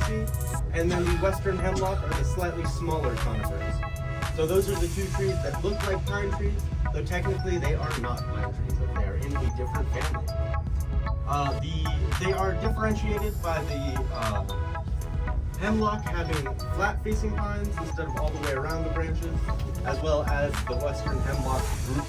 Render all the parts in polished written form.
see. And then the western hemlock are the slightly smaller conifers. So those are the two trees that look like pine trees, though technically they are not pine trees, but they are in a different family. They are differentiated by the hemlock having flat-facing pines instead of all the way around the branches, as well as the western hemlock group.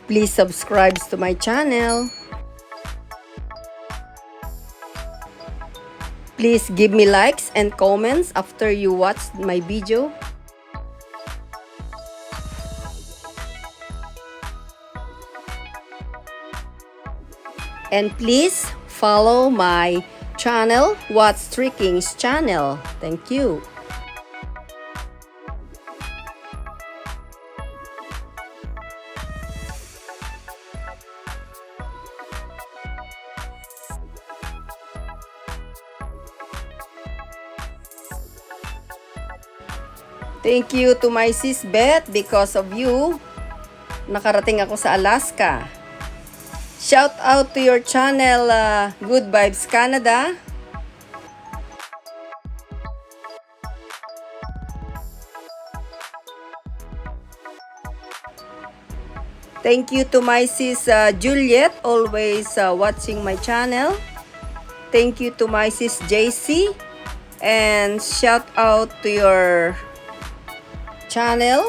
Please subscribe to my channel. Please give me likes and comments after you watch my video. And please follow my channel, What's Tricking's channel. Thank you. Thank you to my sis Beth. Because of you, nakarating ako sa Alaska. Shout out to your channel, Good Vibes Canada. Thank you to my sis Juliet, always watching my channel. Thank you to my sis JC. And shout out to your channel,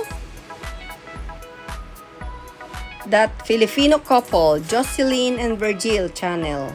that Filipino couple, Jocelyn and Virgil channel.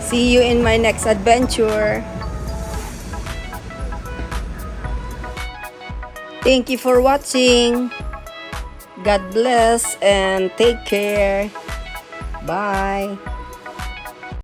See you in my next adventure. Thank you for watching. God bless and take care. Bye.